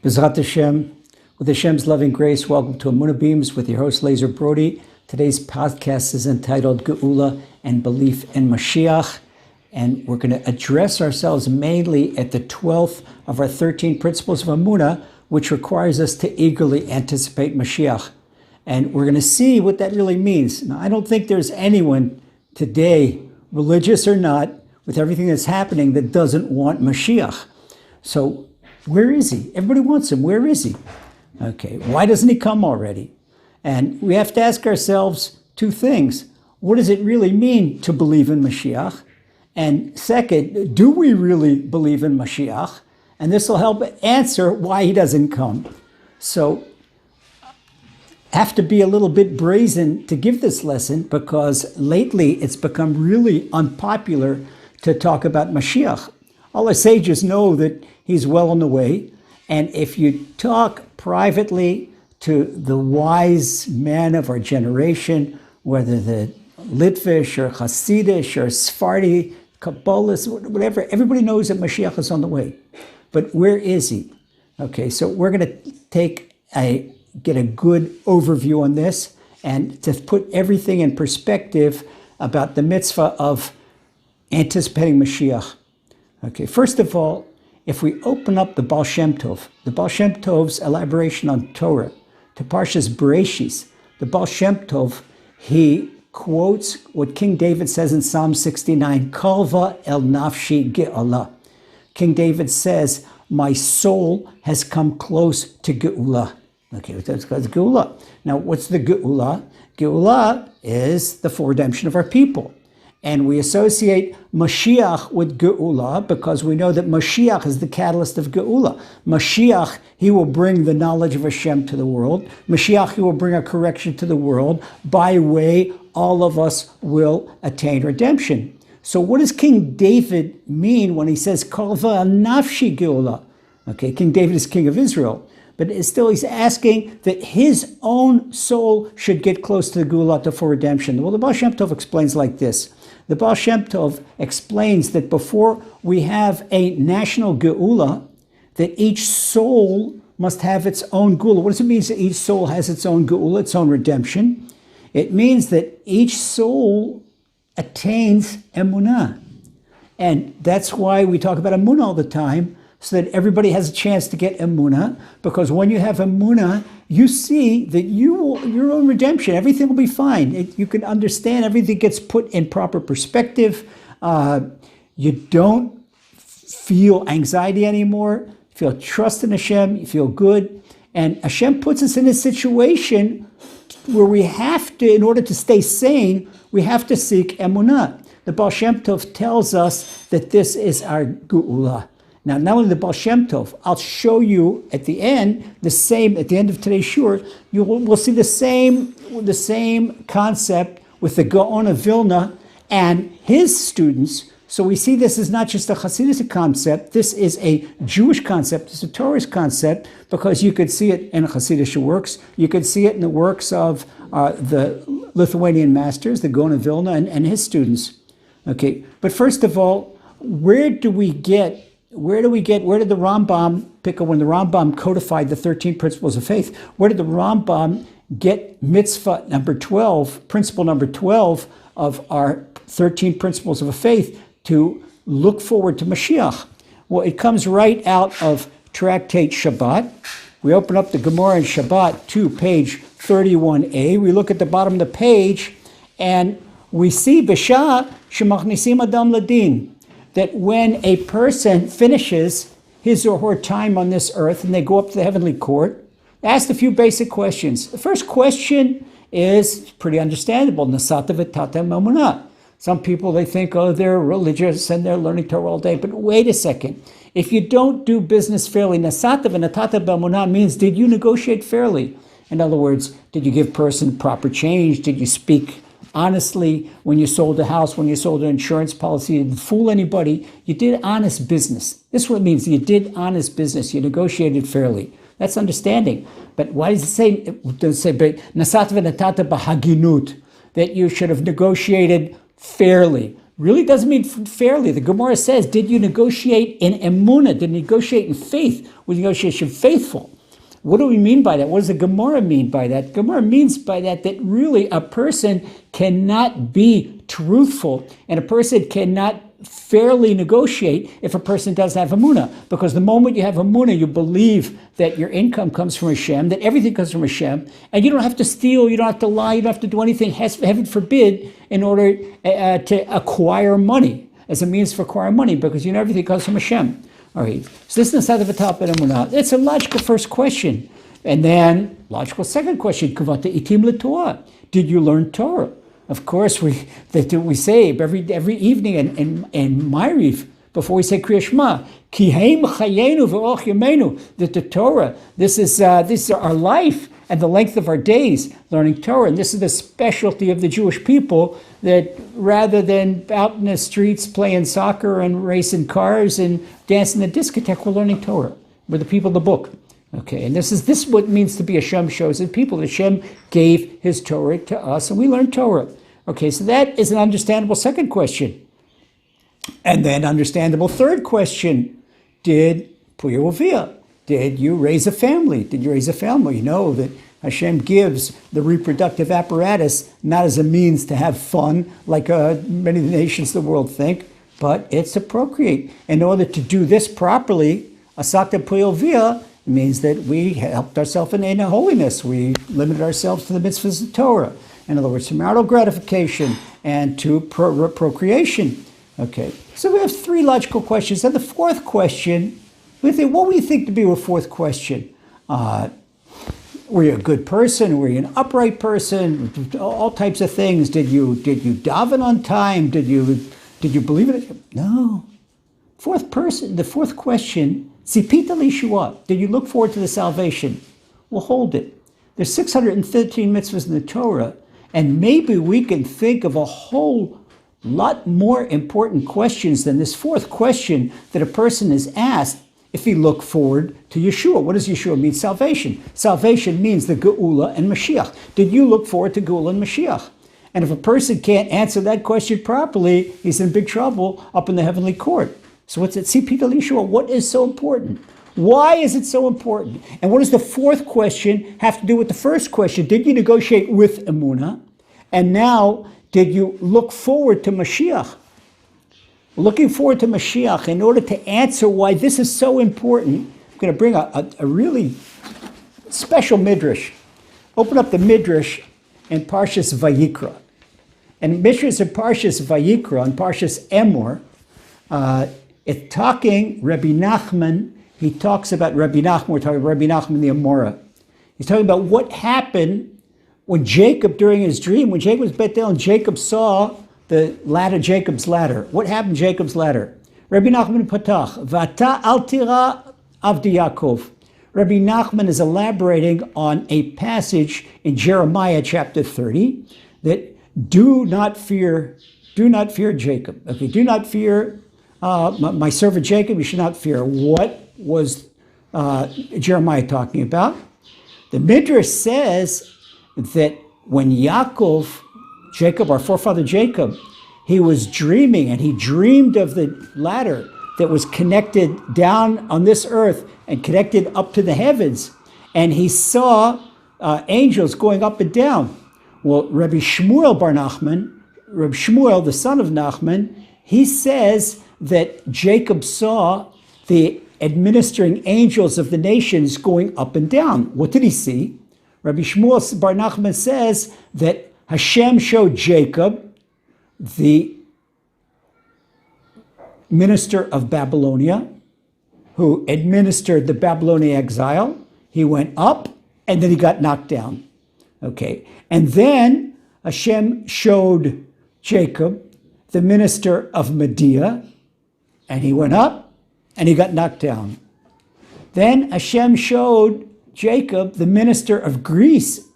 B'ezrat Hashem, with Hashem's loving grace, welcome to Emuna Beams with your host, Laser Brody. Today's podcast is entitled Geula and Belief in Moshiach, and we're going to address ourselves mainly at the 12th of our 13 Principles of Emuna, which requires us to eagerly anticipate Moshiach. And we're going to see what that really means. Now, I don't think there's anyone today, religious or not, with everything that's happening, that doesn't want Moshiach. So, where is he? Everybody wants him. Where is he? Okay, why doesn't he come already? And we have to ask ourselves two things. What does it really mean to believe in Mashiach? And second, do we really believe in Mashiach? And this will help answer why he doesn't come. So, have to be a little bit brazen to give this lesson because lately it's become really unpopular to talk about Mashiach. All our sages know that he's well on the way. And if you talk privately to the wise men of our generation, whether the Litvish or Hasidish or Sephardi, Kabbalist, whatever, everybody knows that Mashiach is on the way. But where is he? Okay, so we're going to get a good overview on this and to put everything in perspective about the mitzvah of anticipating Mashiach. Okay, first of all, if we open up the Baal Shem Tov, the Baal Shem Tov's elaboration on Torah, to Parshas Bereshis, the Baal Shem Tov, he quotes what King David says in Psalm 69, Kalva el nafshi ge'ala. King David says, my soul has come close to Geula. Okay, that's Geula. Now, what's the Geula? Geula is the full redemption of our people. And we associate Moshiach with Geula because we know that Moshiach is the catalyst of Geula. Moshiach, he will bring the knowledge of Hashem to the world. Moshiach, he will bring a correction to the world. By way, all of us will attain redemption. So what does King David mean when he says, Kalva nafshi Geula? Okay, King David is king of Israel. But still, he's asking that his own soul should get close to the Geula, to full redemption. Well, the Baal Shem Tov explains like this. The Baal Shem Tov explains that before we have a national Geula, that each soul must have its own Geula. What does it mean that each soul has its own Geula, its own redemption? It means that each soul attains Emuna. And that's why we talk about Emuna all the time, so that everybody has a chance to get Emuna, because when you have Emuna, you see that your own redemption, everything will be fine. You can understand, everything gets put in proper perspective. You don't feel anxiety anymore. You feel trust in Hashem. You feel good. And Hashem puts us in a situation where we have to, in order to stay sane, we have to seek Emunah. The Baal Shem Tov tells us that this is our Geula. Now, not only the Baal Shem Tov, I'll show you at the end, at the end of today's shur, we'll see the same concept with the Gaon of Vilna and his students. So we see this is not just a Hasidic concept, this is a Jewish concept, it's a Torah concept, because you could see it in Hasidic works, you could see it in the works of the Lithuanian masters, the Gaon of Vilna and his students. Okay, but first of all, where did the Rambam pick up when the Rambam codified the 13 Principles of Faith? Where did the Rambam get mitzvah number 12, principle number 12 of our 13 Principles of Faith to look forward to Mashiach? Well, it comes right out of Tractate Shabbat. We open up the Gemara in Shabbat to page 31a. We look at the bottom of the page and we see B'shah shemachnisim adam ladin, that when a person finishes his or her time on this earth and they go up to the heavenly court, ask a few basic questions. The first question is pretty understandable. Nasata v'tata emunah. Some people, they think, they're religious and they're learning Torah all day. But wait a second. If you don't do business fairly, nasata v'tata emunah means, did you negotiate fairly? In other words, did you give person proper change? Did you speak honestly when you sold a house, when you sold an insurance policy? You didn't fool anybody. You did honest business. This is what it means. You did honest business. You negotiated fairly. That's understanding. But why does it say, nasat v'natata b'haginut, that you should have negotiated fairly? really doesn't mean fairly. The Gemara says, did you negotiate in emuna? Did you negotiate in faith? Was negotiation faithful? What do we mean by that? What does the Gemara mean by that? Gemara means by that really a person cannot be truthful and a person cannot fairly negotiate if a person doesn't have emuna. Because the moment you have emuna, you believe that your income comes from Hashem, that everything comes from Hashem, and you don't have to steal, you don't have to lie, you don't have to do anything, heaven forbid, in order to acquire money, as a means for acquiring money, because you know everything comes from Hashem. All right, so this is the side of the top of Emuna. It's a logical first question. And then, logical second question, Kavata itim l'Torah. Did you learn Torah? Of course, we say every evening in Ma'ariv, before we say Kriya Shema, Ki heim chayenu v'och yemenu, that the Torah, this is our life and the length of our days, learning Torah. And this is the specialty of the Jewish people, that rather than out in the streets playing soccer and racing cars and dancing the discotheque, we're learning Torah. We're the people of the book. Okay, and this is what it means to be Hashem chosen people. Hashem gave his Torah to us, and we learn Torah. Okay, so that is an understandable second question. And then understandable third question, did you raise a family? Did you raise a family? You know that Hashem gives the reproductive apparatus not as a means to have fun, like many of the nations of the world think, but it's to procreate. In order to do this properly, asakta puyovia means that we helped ourselves in holiness. We limited ourselves to the mitzvahs of Torah. In other words, to marital gratification and to procreation. Okay, so we have three logical questions. And the fourth question, what do you think to be a fourth question? Were you a good person? Were you an upright person? All types of things. Did you daven on time? Did you believe in it? No. The fourth question, Tzipita liyeshua. Did you look forward to the salvation? Well, hold it. There's 613 mitzvahs in the Torah, and maybe we can think of a whole lot more important questions than this fourth question that a person is asked if he looked forward to Yeshua. What does Yeshua mean? Salvation. Salvation means the Geula and Moshiach. Did you look forward to Geula and Moshiach? And if a person can't answer that question properly, he's in big trouble up in the heavenly court. So what's it? Tzipita liyeshua. What is so important? Why is it so important? And what does the fourth question have to do with the first question? Did you negotiate with Emuna? And now, did you look forward to Mashiach? Looking forward to Mashiach, in order to answer why this is so important, I'm going to bring a really special midrash. Open up the midrash in Parshas Vayikra. And midrash in Parshas Vayikra, in Parshas Emor, it's talking, Rabbi Nachman, he talks about Rabbi Nachman, we're talking about Rabbi Nachman the Amora. He's talking about what happened when Jacob, during his dream, when Jacob was bet down, Jacob saw the ladder, Jacob's ladder. What happened to Jacob's ladder? Rabbi Nachman Patach, Vata al tira avdi Yaakov. Rabbi Nachman is elaborating on a passage in Jeremiah chapter 30 that do not fear Jacob. Okay, do not fear my servant Jacob, you should not fear. What was Jeremiah talking about? The Midrash says that when Jacob, our forefather Jacob, he was dreaming, and he dreamed of the ladder that was connected down on this earth and connected up to the heavens. And he saw angels going up and down. Well, Rabbi Shmuel bar Nachman, Rabbi Shmuel, the son of Nachman, he says that Jacob saw the administering angels of the nations going up and down. What did he see? Rabbi Shmuel bar Nachman says that Hashem showed Jacob the minister of Babylonia, who administered the Babylonian exile. He went up, and then he got knocked down. Okay, and then Hashem showed Jacob the minister of Media, and he went up, and he got knocked down. Then Hashem showed Jacob the minister of Greece,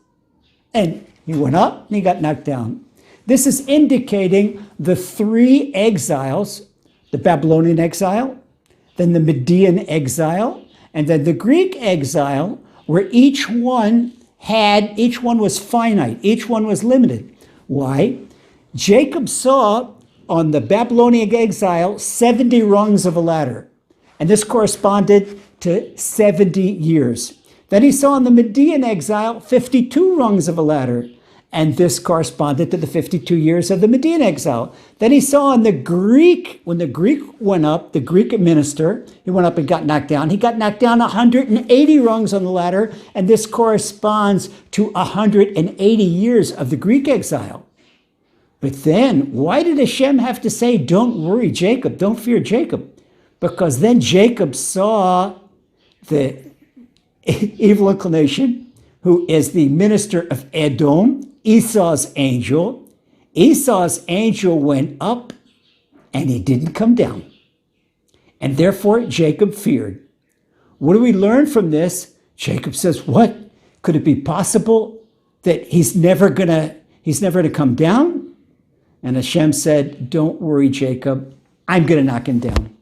and he went up, and he got knocked down. This is indicating the three exiles, the Babylonian exile, then the Median exile, and then the Greek exile, where each one was finite, each one was limited. Why? Jacob saw on the Babylonian exile 70 rungs of a ladder. And this corresponded to 70 years. Then he saw in the Median exile 52 rungs of a ladder. And this corresponded to the 52 years of the Median exile. Then he saw in the Greek, when the Greek went up, the Greek minister, he went up and got knocked down. He got knocked down 180 rungs on the ladder, and this corresponds to 180 years of the Greek exile. But then, why did Hashem have to say, don't worry, Jacob, don't fear Jacob? Because then Jacob saw the evil inclination, who is the minister of Edom, Esau's angel. Esau's angel went up and he didn't come down. And therefore, Jacob feared. What do we learn from this? Jacob says, what? Could it be possible that he's never gonna come down? And Hashem said, don't worry, Jacob, I'm gonna knock him down.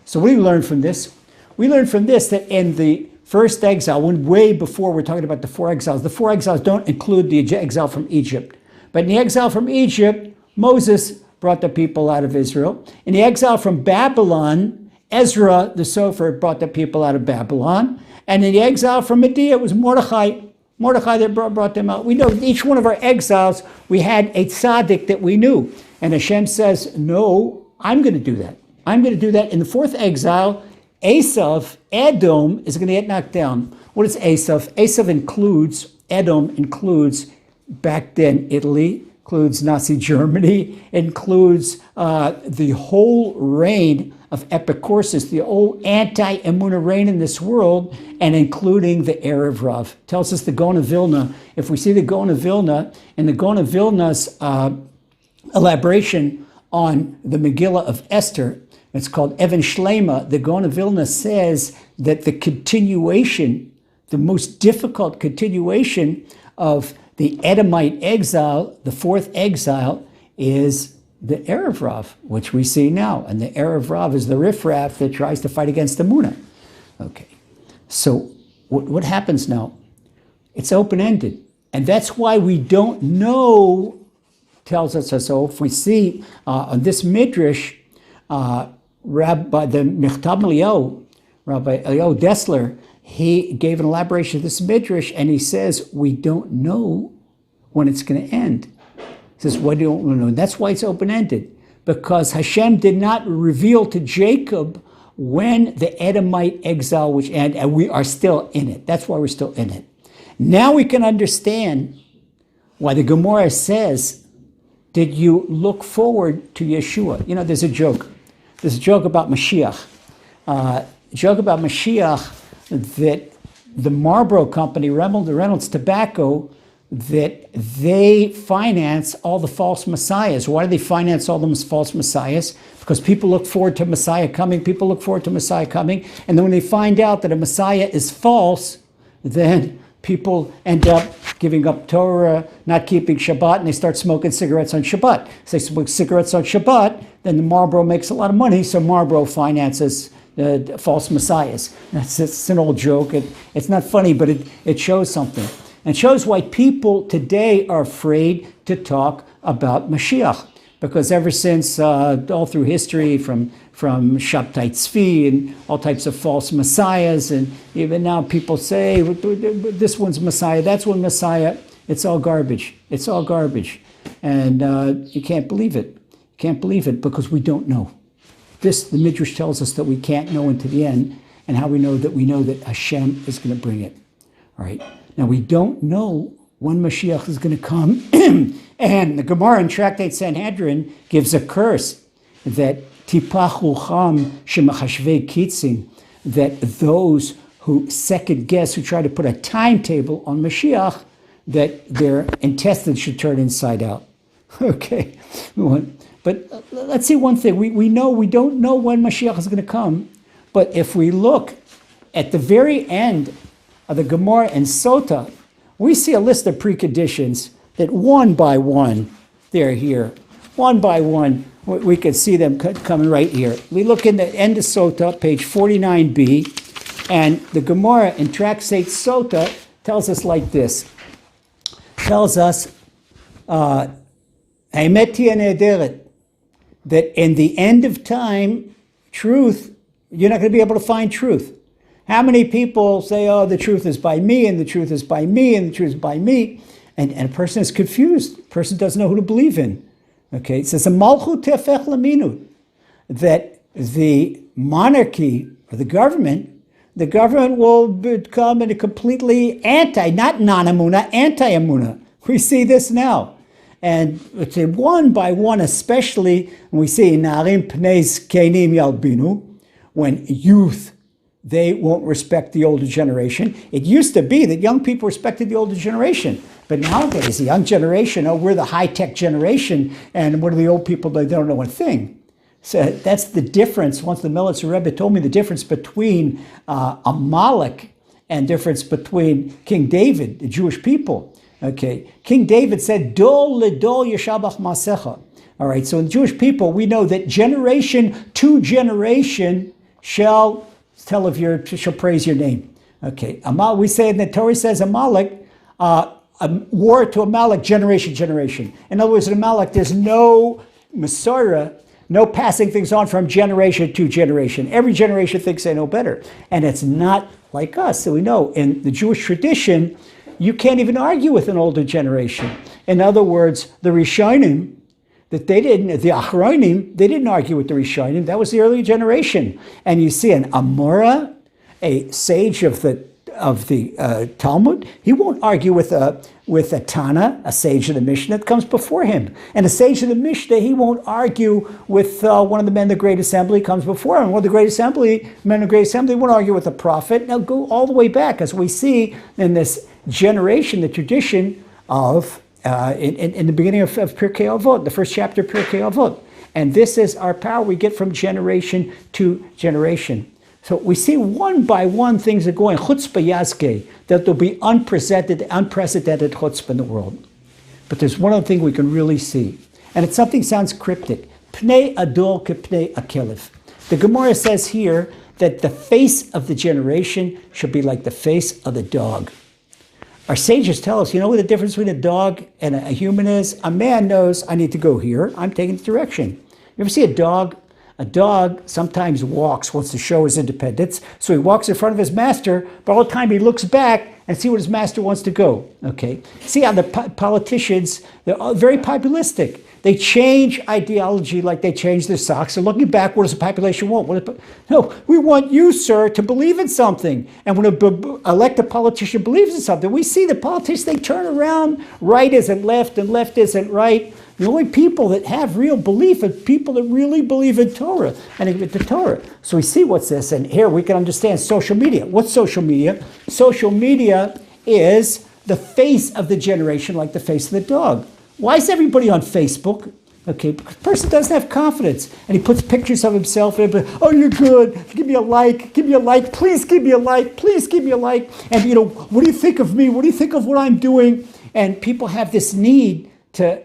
So what do we learn from this? We learn from this that in the first exile, when way before we're talking about the four exiles don't include the exile from Egypt. But in the exile from Egypt, Moses brought the people out of Israel. In the exile from Babylon, Ezra the Sofer brought the people out of Babylon. And in the exile from Media, it was Mordechai that brought them out. We know each one of our exiles, we had a tzaddik that we knew. And Hashem says, no, I'm going to do that. I'm going to do that. In the fourth exile, Esav, Edom, is going to get knocked down. What is Esav? Edom includes back then Italy, includes Nazi Germany, includes the whole reign of Epicurus, the old anti-Emuna reign in this world, and including the Erev Rav. Tells us the Gaon of Vilna. If we see the Gaon of Vilna, and the Gaon of Vilna's elaboration on the Megillah of Esther, it's called Evan Shlema. The Gaon of Vilna says that the continuation, the most difficult continuation of the Edomite exile, the fourth exile, is the Erev Rav, which we see now. And the Erev Rav is the riffraff that tries to fight against the Emuna. Okay, so what happens now? It's open-ended. And that's why we don't know, tells us so. If we see on this Midrash, Rabbi the Michtab Eliyahu, Rabbi Eliyahu Dessler, he gave an elaboration of this midrash, and he says we don't know when it's going to end. He says, "Why don't we know?" And that's why it's open-ended, because Hashem did not reveal to Jacob when the Edomite exile which end, and we are still in it. That's why we're still in it. Now we can understand why the Gemara says, "Did you look forward to Yeshua?" You know, there's a joke. There's a joke about Moshiach. That the Marlboro Company, Reynolds Tobacco, that they finance all the false messiahs. Why do they finance all the false messiahs? Because people look forward to Messiah coming. And then when they find out that a Messiah is false, then people end up giving up Torah, not keeping Shabbat, and they start smoking cigarettes on Shabbat. So they smoke cigarettes on Shabbat, then the Marlboro makes a lot of money, so Marlboro finances the false messiahs. It's an old joke. It's not funny, but it shows something. And shows why people today are afraid to talk about Mashiach. Because ever since, all through history, from Shabtai Tzvi and all types of false messiahs, and even now people say, this one's Messiah, that's one Messiah. It's all garbage. It's all garbage. And you can't believe it. You can't believe it because we don't know. The Midrash tells us that we can't know into the end, and how we know that Hashem is going to bring it. All right. Now, we don't know when Mashiach is going to come, and the Gemara in Tractate Sanhedrin gives a curse that tipachu cham shemachashvei kitzin, that those who second guess, who try to put a timetable on Mashiach, that their intestines should turn inside out. Okay. But let's see one thing. We don't know when Mashiach is going to come. But if we look at the very end of the Gemara and Sota, we see a list of preconditions that one by one, they're here. One by one, we can see them coming right here. We look in the end of Sota, page 49b, and the Gemara in Tractate Sota tells us like this. Tells us, Haemet nederet. that in the end of time, truth, you're not going to be able to find truth. How many people say, oh, the truth is by me, and the truth is by me, and the truth is by me, and a person is confused. A person doesn't know who to believe in. Okay, it says, that the monarchy or the government will become a completely not non-Emuna, anti-Emuna. We see this now. And it's one by one, especially when we see Narim Pnei Zkenim Yalbinu, when youth, they won't respect the older generation. It used to be that young people respected the older generation. But nowadays, the young generation, oh, we're the high-tech generation, and what are the old people? They don't know a thing. So that's the difference. Once the Melitzer Rebbe told me the difference between Amalek and difference between King David, the Jewish people. Okay, King David said, Dol ledol yeshabach masecha. All right, so in the Jewish people, we know that generation to generation shall praise your name. Okay, we say in the Torah says Amalek, war to Amalek, generation. In other words, in Amalek, there's no Messiah, no passing things on from generation to generation. Every generation thinks they know better. And it's not like us. So we know in the Jewish tradition, you can't even argue with an older generation. In other words, the Rishonim, the Achronim, they didn't argue with the Rishonim. That was the early generation. And you see an Amora, a sage of the Talmud, he won't argue with a Tana, a sage of the Mishnah that comes before him. And a sage of the Mishnah, he won't argue with one of the men of the Great Assembly comes before him. One of the men of the Great Assembly won't argue with a prophet. Now go all the way back, as we see in this generation, the tradition of, in the beginning of Pirkei Avot, the first chapter of Pirkei Avot. And this is our power we get from generation to generation. So we see one by one things are going, chutzpah yazke, that there'll be unprecedented chutzpah in the world. But there's one other thing we can really see, and it's something sounds cryptic. Pnei adol ke pnei akelef. The Gemara says here that the face of the generation should be like the face of the dog. Our sages tell us, you know what the difference between a dog and a human is? A man knows, I need to go here, I'm taking the direction. You ever see a dog? A dog sometimes wants to show his independence, so he walks in front of his master, but all the time he looks back and see what his master wants to go, okay? See how the politicians, they're all very populistic. They change ideology like they change their socks. They're looking back, what does the population want? No, we want you, sir, to believe in something. And when an elected politician believes in something, we see the politicians, they turn around, right isn't left and left isn't right. The only people that have real belief are people that really believe in Torah and in the Torah. So we see what's this, and here we can understand social media. What's social media? Social media is the face of the generation, like the face of the dog. Why is everybody on Facebook? Okay, because the person doesn't have confidence, and he puts pictures of himself, and oh, you're good, give me a like, please give me a like, please give me a like, and you know, what do you think of me? What do you think of what I'm doing? And people have this need to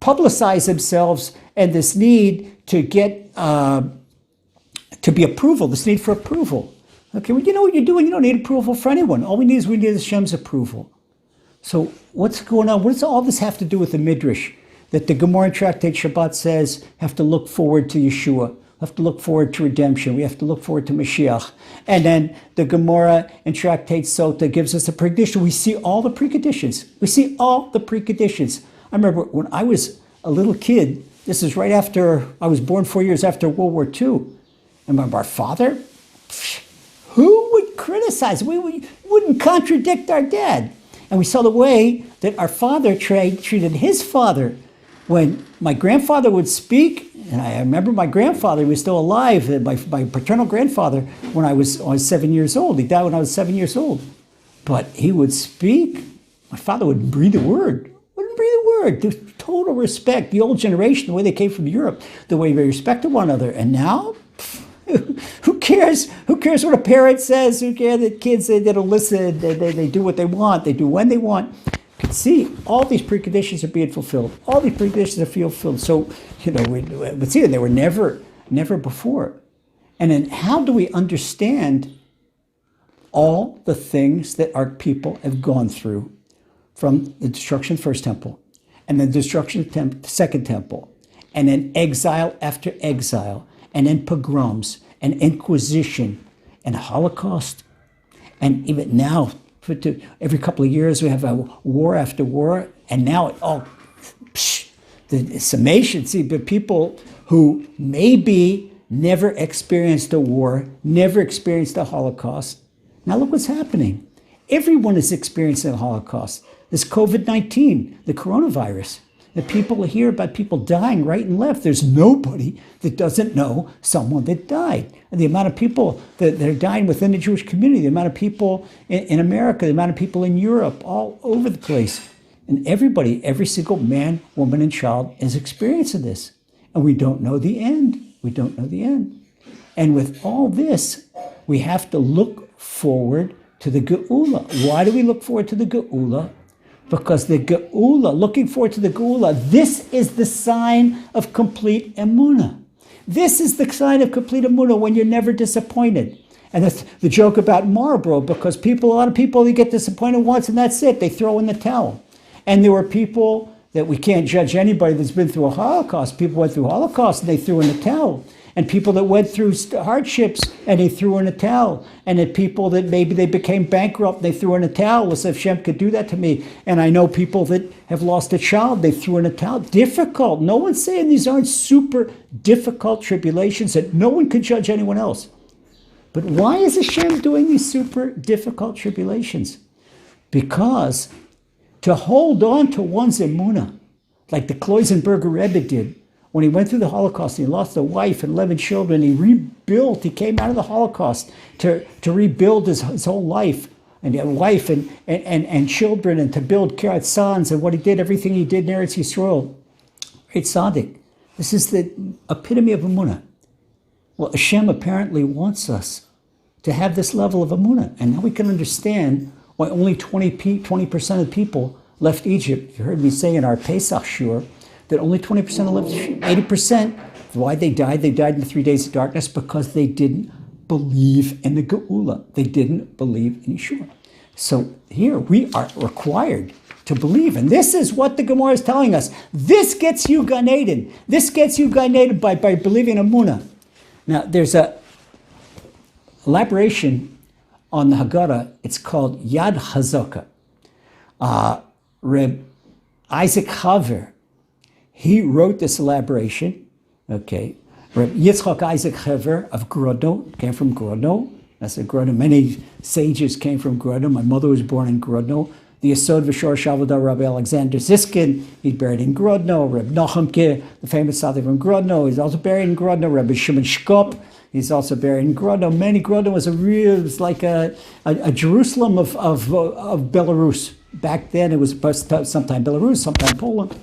publicize themselves, and this need to get to be approval, this need for approval. Okay, well, you know what you're doing? You don't need approval for anyone. All we need is Hashem's approval. So what's going on? What does all this have to do with the Midrash? That the Gemara in Tractate Shabbat says have to look forward to Yeshua, have to look forward to redemption, we have to look forward to Moshiach. And then the Gemara in Tractate Sota gives us a precondition. We see all the preconditions. I remember when I was a little kid, this is right after, I was born 4 years after World War II. I remember our father, who would criticize? We wouldn't contradict our dad. And we saw the way that our father treated his father. When my grandfather would speak, and I remember my grandfather, he was still alive, my paternal grandfather, when I was 7 years old. He died when I was 7 years old. But he would speak, my father wouldn't breathe a word. There's total respect. The old generation, the way they came from Europe, the way they respected one another. And now, who cares? Who cares what a parent says? Who cares that kids, they don't listen, they do what they want, they do when they want. You can see all these preconditions are being fulfilled. All these preconditions are fulfilled. So, you know, we see that they were never before. And then how do we understand all the things that our people have gone through from the destruction of the first temple, and the destruction of the second temple, and then exile after exile, and then pogroms, and Inquisition, and Holocaust. And even now, every couple of years, we have a war after war, and now the summation. See, but people who maybe never experienced a war, never experienced a Holocaust. Now look what's happening. Everyone is experiencing a Holocaust. This COVID-19, the coronavirus. The people hear about people dying right and left. There's nobody that doesn't know someone that died. And the amount of people that are dying within the Jewish community, the amount of people in America, the amount of people in Europe, all over the place. And everybody, every single man, woman, and child is experiencing this. And we don't know the end. We don't know the end. And with all this, we have to look forward to the Geula. Why do we look forward to the Geula? Because the Geula, looking forward to the Geula, this is the sign of complete Emuna. This is the sign of complete Emuna, when you're never disappointed. And that's the joke about Marlboro, because a lot of people, they get disappointed once and that's it. They throw in the towel. And there were people that we can't judge anybody that's been through a Holocaust. People went through Holocaust and they threw in the towel. And people that went through hardships and they threw in a towel. And the people that maybe they became bankrupt, they threw in a towel. As if Shem could do that to me. And I know people that have lost a child, they threw in a towel. Difficult. No one's saying these aren't super difficult tribulations that no one can judge anyone else. But why is Hashem doing these super difficult tribulations? Because to hold on to one's Emuna, like the Kloisenberger Rebbe did, when he went through the Holocaust, and he lost a wife and 11 children, he rebuilt, he came out of the Holocaust to rebuild his whole life, and a wife and children, and to build Kiryat Sons, and what he did, everything he did in Eretz Yisrael. Great tzaddik. This is the epitome of Emuna. Well, Hashem apparently wants us to have this level of Emuna, and now we can understand why only 20% of the people left Egypt. You heard me say in our Pesach Shur, that only 20% left, 80%. Why they died in the 3 days of darkness? Because they didn't believe in the Geula. They didn't believe in Yeshua. So here we are required to believe. And this is what the Gemara is telling us. This gets you Gan Eden. This gets you Gan Eden by believing in Emuna. Now, there's a elaboration on the Haggadah. It's called Yad Hazaka. Reb Isaac Haver, he wrote this elaboration, okay. Reb Yitzchak Isaac Hever of Grodno, came from Grodno. That's a Grodno. Many sages came from Grodno. My mother was born in Grodno. The Yesod V'Shor Shavada Rabbi Alexander Ziskin, he's buried in Grodno. Reb Nachumke, the famous tzaddik from Grodno, he's also buried in Grodno. Rabbi Shimon Shkop, he's also buried in Grodno. Grodno was it was like a Jerusalem of Belarus. Back then it was sometime Belarus, sometime Poland.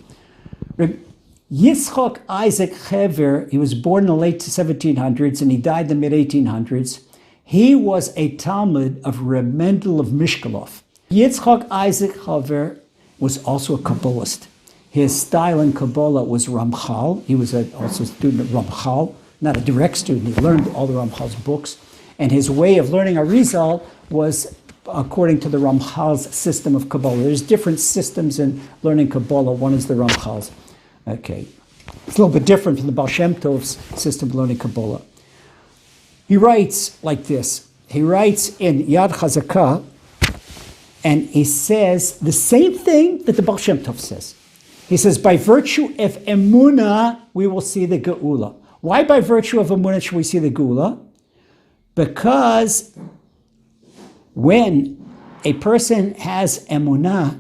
Yitzchak Isaac Hever, he was born in the late 1700s and he died in the mid-1800s. He was a Talmud of Reb Mendel of Mishkolov. Yitzchak Isaac Hever was also a Kabbalist. His style in Kabbalah was Ramchal. He was also a student of Ramchal, not a direct student. He learned all the Ramchal's books. And his way of learning Arizal was according to the Ramchal's system of Kabbalah. There's different systems in learning Kabbalah. One is the Ramchal's. Okay. It's a little bit different from the Baal Shem Tov's system of learning Kabbalah. He writes like this. He writes in Yad Chazakah, and he says the same thing that the Baal Shem Tov says. He says, by virtue of Emuna, we will see the Geula. Why by virtue of Emuna should we see the Geula? Because when a person has Emunah,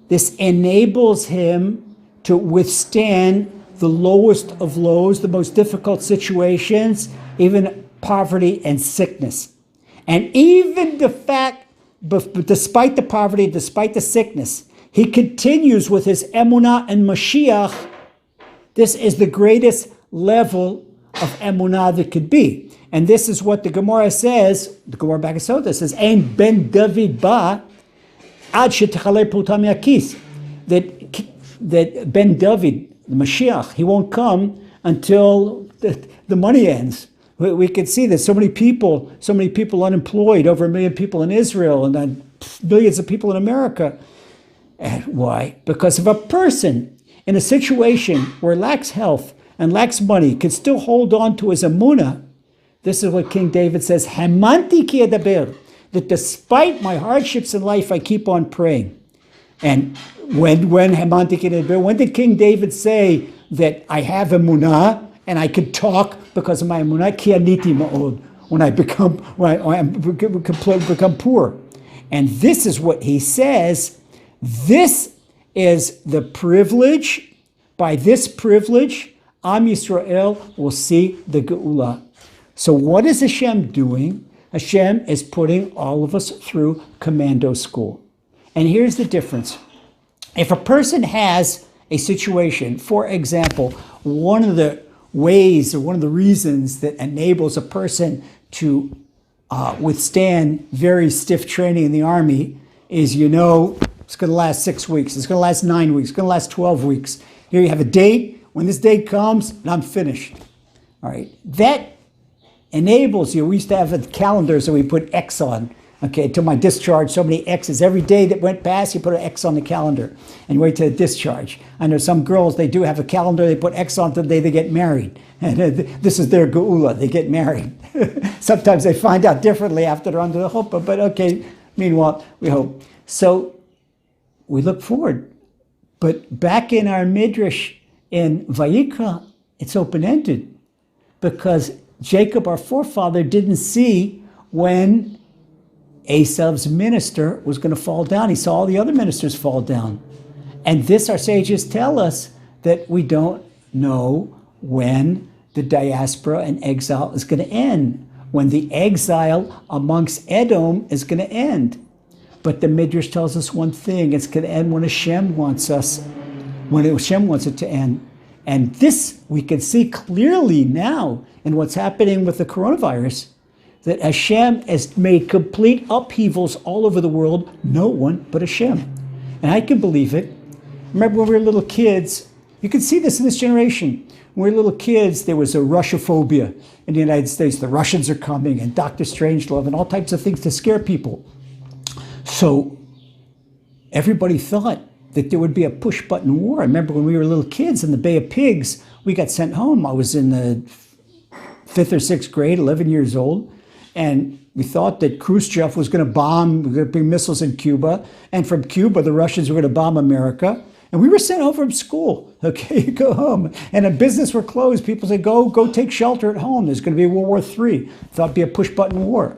this enables him to withstand the lowest of lows, the most difficult situations, even poverty and sickness. And even the fact, despite the poverty, despite the sickness, he continues with his Emunah and Moshiach. This is the greatest level of Emunah that could be. And this is what the Gemara says, the Gemara back in Sota says, Ein ben David ba ad shetechalei pruta me'akis. That Ben David, the Mashiach, he won't come until the money ends. We can see that so many people unemployed, over 1 million people in Israel, and then billions of people in America. And why? Because if a person in a situation where he lacks health and lacks money, can still hold on to his Emuna, this is what King David says, Hamanti ki edaber, that despite my hardships in life, I keep on praying. And when Hamanti ki edaber, when did King David say that I have Emuna and I can talk because of my Emuna? Ki aniti ma'od, when I become poor. And this is what he says. This is the privilege. By this privilege, Am Yisrael will see the Geula. So what is Hashem doing? Hashem is putting all of us through commando school. And here's the difference. If a person has a situation, for example, one of the ways or one of the reasons that enables a person to withstand very stiff training in the army is, it's going to last 6 weeks, it's going to last 9 weeks, it's going to last 12 weeks. Here you have a date. When this date comes, and I'm finished. All right. That enables you. We used to have a calendar, so we put X on. Okay, to my discharge, so many X's. Every day that went past, you put an X on the calendar and wait till the discharge. I know some girls, they do have a calendar, they put X on the day they get married. And this is their Geula, they get married. Sometimes they find out differently after they're under the chuppah, but okay, meanwhile, we hope. So we look forward. But back in our Midrash in Vayikra, it's open-ended because Jacob, our forefather, didn't see when Esav's minister was going to fall down. He saw all the other ministers fall down. And this, our sages tell us, that we don't know when the diaspora and exile is going to end, when the exile amongst Edom is going to end. But the Midrash tells us one thing: it's going to end when Hashem wants us, when Hashem wants it to end. And this we can see clearly now in what's happening with the coronavirus, that Hashem has made complete upheavals all over the world, no one but Hashem. And I can believe it. Remember when we were little kids, you can see this in this generation. When we were little kids, there was a Russophobia in the United States. The Russians are coming, and Dr. Strangelove, and all types of things to scare people. So everybody thought that there would be a push-button war. I remember when we were little kids in the Bay of Pigs, we got sent home. I was in the 5th or 6th grade, 11 years old, and we thought that Khrushchev was going to bomb, going to bring missiles in Cuba, and from Cuba, the Russians were going to bomb America. And we were sent home from school. Okay, you go home. And the business were closed. People said, go take shelter at home. There's going to be World War III. Thought it'd be a push-button war.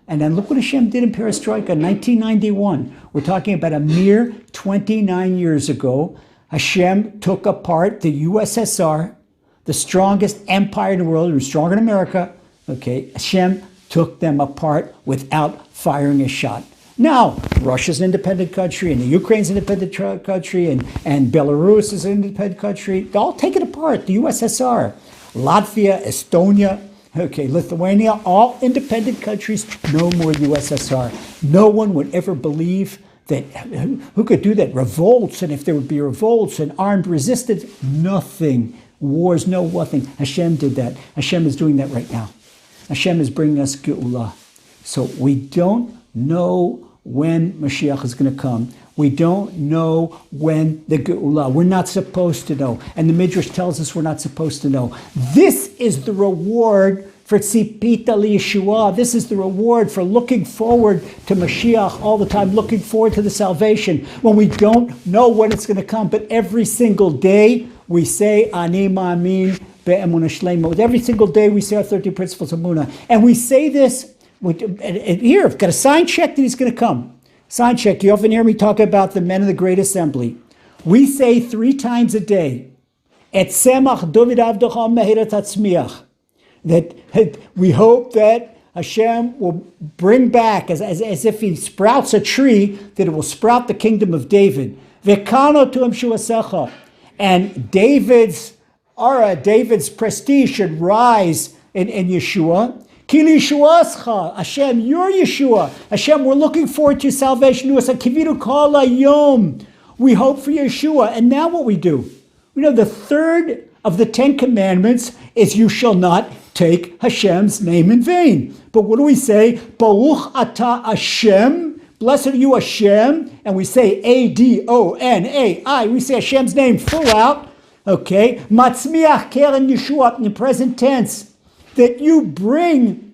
And then look what Hashem did in Perestroika, 1991. We're talking about a mere 29 years ago. Hashem took apart the USSR, the strongest empire in the world, it was stronger than America. Okay, Hashem took them apart without firing a shot. Now, Russia's an independent country, and the Ukraine's an independent country, and Belarus is an independent country. They all take it apart, the USSR. Latvia, Estonia, okay, Lithuania, all independent countries, no more USSR. No one would ever believe that, who could do that? Revolts, and if there would be revolts and armed resistance, nothing. Wars, no nothing. Hashem did that. Hashem is doing that right now. Hashem is bringing us Geula. So we don't know when Moshiach is going to come. We don't know when the Geula. We're not supposed to know. And the Midrash tells us we're not supposed to know. This is the reward for tzipita liyeshua. This is the reward for looking forward to Mashiach all the time, looking forward to the salvation, when we don't know when it's going to come. But every single day we say, Ani ma'amin be'emuna shleima. Every single day we say our 13 Principles of Emuna. And we say this, here, I've got a sign check that he's going to come. Sign check. You often hear me talk about the men of the Great Assembly. We say 3 times a day, Et semach David avdocha mehirat hatzmiach, that we hope that Hashem will bring back, as if he sprouts a tree, that it will sprout the kingdom of David. Vekano tu'em shuasecha, and David's aura, David's prestige should rise in Yeshua. Kili Yeshuascha, Hashem, you're Yeshua. Hashem, we're looking forward to your salvation. We hope for Yeshua. And now what we do? We know the third of the 10 commandments is you shall not take Hashem's name in vain. But what do we say? Baruch atah Hashem, Blessed are you, Hashem. And we say A-D-O-N-A-I. We say Hashem's name full out. Okay. Matzmiach Keren Yeshua in the present tense. That you bring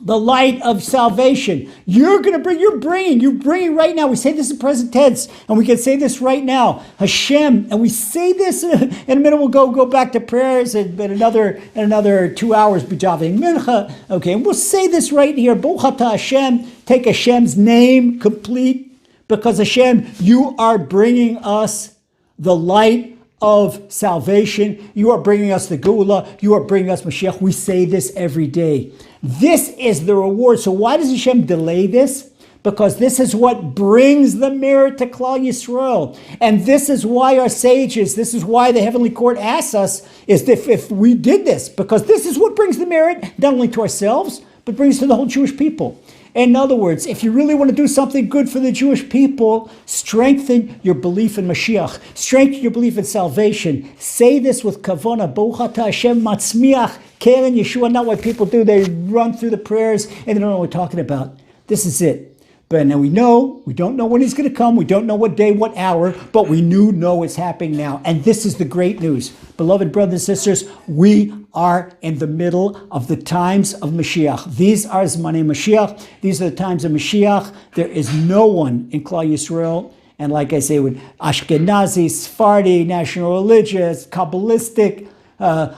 the light of salvation. You're bringing right now. We say this in present tense, and we can say this right now. Hashem, and we say this in a minute. We'll go back to prayers, and another 2 hours b'javei mincha. Okay, and we'll say this right here. Baruch atah Hashem. Take Hashem's name complete, because Hashem, you are bringing us the light of salvation. You are bringing us the Geula. You are bringing us Moshiach. We say this every day. This is the reward. So why does Hashem delay this? Because this is what brings the merit to Klal Yisrael. And this is why our sages, this is why the heavenly court asks us, is if we did this, because this is what brings the merit, not only to ourselves, but brings to the whole Jewish people. In other words, if you really want to do something good for the Jewish people, strengthen your belief in Mashiach. Strengthen your belief in salvation. Say this with kavana. Baruch atah Hashem matzmiach keren Yeshua. Not what people do. They run through the prayers and they don't know what we're talking about. This is it. But now we don't know when he's going to come. We don't know what day, what hour, but we know it's happening now. And this is the great news. Beloved brothers and sisters, we are in the middle of the times of Mashiach. These are Zmanei Mashiach. These are the times of Mashiach. There is no one in Klal Yisrael, and like I say, with Ashkenazi, Sephardi, national religious, Kabbalistic,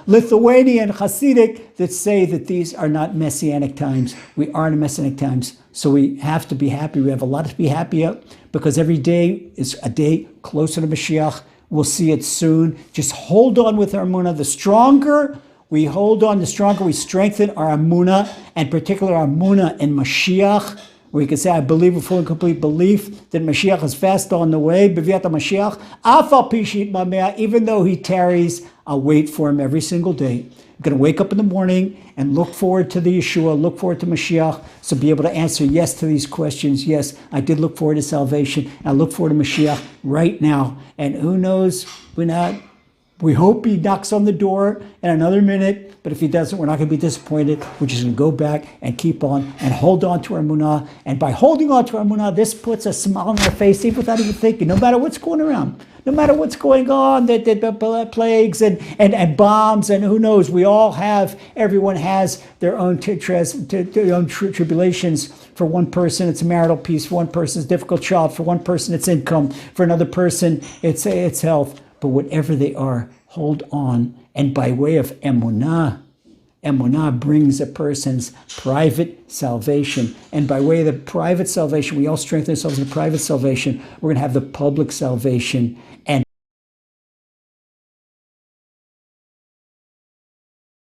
Lithuanian, Hasidic, that say that these are not Messianic times. We are in Messianic times. So we have to be happy. We have a lot to be happy about, because every day is a day closer to Mashiach. We'll see it soon. Just hold on with our Emuna. The stronger we hold on, the stronger we strengthen our Emuna, and particularly our Emuna in Mashiach. We can say, I believe with full and complete belief that Mashiach is fast on the way. B'viat Mashiach, afal pishit mameh, even though he tarries, I'll wait for him every single day. I'm going to wake up in the morning and look forward to the Yeshua, look forward to Mashiach, so be able to answer yes to these questions. Yes, I did look forward to salvation. I look forward to Mashiach right now. And who knows, we hope he knocks on the door in another minute, but if he doesn't, we're not going to be disappointed. We're just going to go back and keep on and hold on to our Emunah. And by holding on to our Emunah, this puts a smile on our face, even without even thinking, no matter what's going around. No matter what's going on, the plagues and bombs, and who knows, everyone has their own tribulations. For one person, it's marital peace. For one person, it's difficult child. For one person, it's income. For another person, it's health. But whatever they are, hold on. And by way of Emunah, Emunah brings a person's private salvation. And by way of the private salvation, we all strengthen ourselves in the private salvation. We're going to have the public salvation. And